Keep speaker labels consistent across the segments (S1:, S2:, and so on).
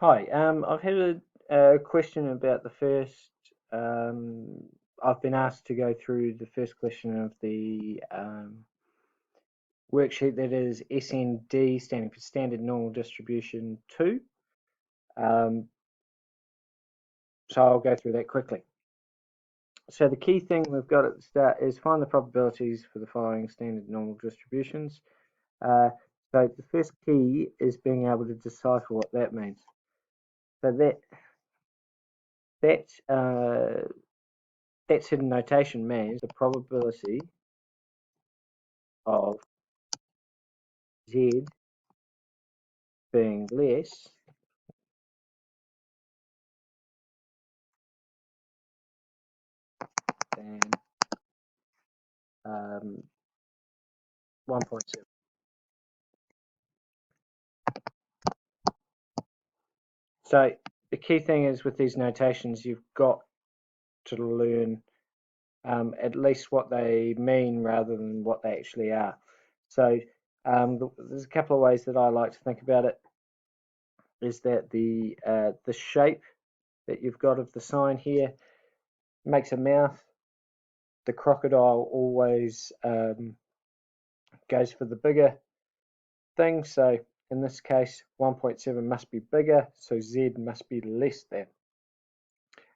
S1: Hi, I've had a question about the first. I've been asked to go through the first question of the worksheet that is SND, standing for Standard Normal Distribution 2. So I'll go through that quickly. So the key thing we've got at the start is find the probabilities for the following standard normal distributions. So the first key is being able to decipher what that means. So that hidden notation means the probability of Z being less than 1.7. So the key thing is with these notations, you've got to learn at least what they mean rather than what they actually are. So there's a couple of ways that I like to think about it. Is that the shape that you've got of the sign here makes a mouth. The crocodile always goes for the bigger thing. So in this case, 1.7 must be bigger, so Z must be less than.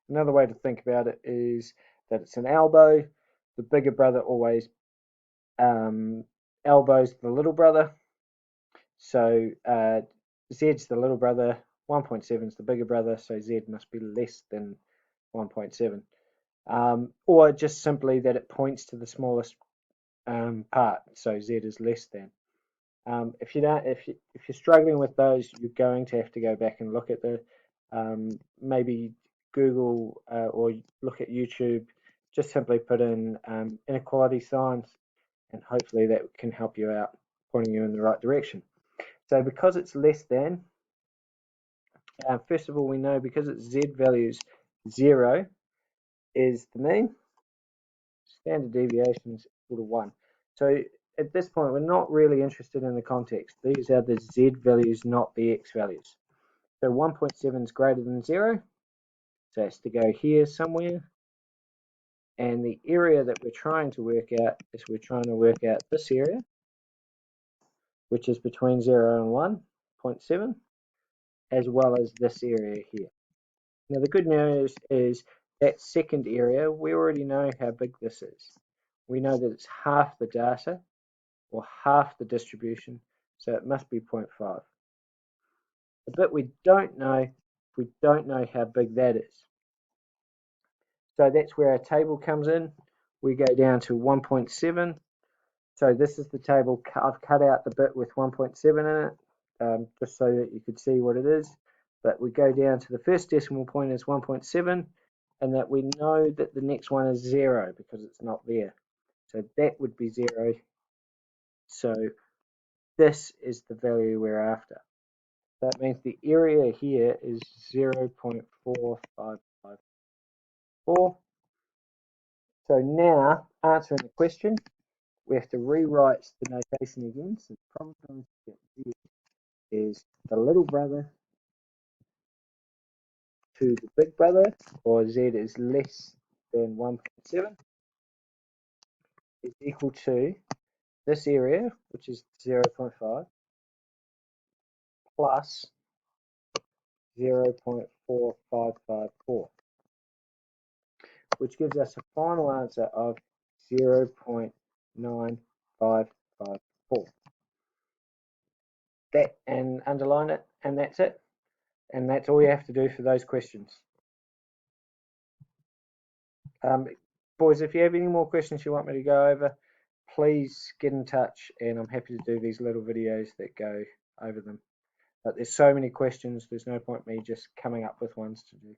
S1: Another way to think about it is that it's an elbow. The bigger brother always elbows the little brother. So Z's the little brother, 1.7 is the bigger brother, so Z must be less than 1.7. Or just simply that it points to the smallest part, so Z is less than. If you're struggling with those, you're going to have to go back and look at the maybe Google or look at YouTube. Just simply put in inequality signs, and hopefully that can help you out, pointing you in the right direction. So because it's less than, first of all, we know because its Z values 0 is the mean, standard deviation is equal to 1. So at this point, we're not really interested in the context. These are the Z values, not the X values. So 1.7 is greater than 0, so it has to go here somewhere. And the area that we're trying to work out is we're trying to work out this area, which is between 0 and 1.7, as well as this area here. Now the good news is that second area, we already know how big this is. We know that it's half the data, or half the distribution, so it must be 0.5. The bit we don't know how big that is. So that's where our table comes in. We go down to 1.7. So this is the table. I've cut out the bit with 1.7 in it, just so that you could see what it is. But we go down to the first decimal point is 1.7, and that we know that the next one is 0 because it's not there. So that would be 0. So this is the value we're after. That means the area here is 0.4554. So now, answering the question, we have to rewrite the notation again. So the probability that Z is the little brother to the big brother, or Z is less than 1.7, is equal to this area, which is 0.5, plus 0.4554, which gives us a final answer of 0.9554. That, and underline it, and that's it. And that's all you have to do for those questions. Boys, if you have any more questions you want me to go over, please get in touch, and I'm happy to do these little videos that go over them. But there's so many questions, there's no point me just coming up with ones to do.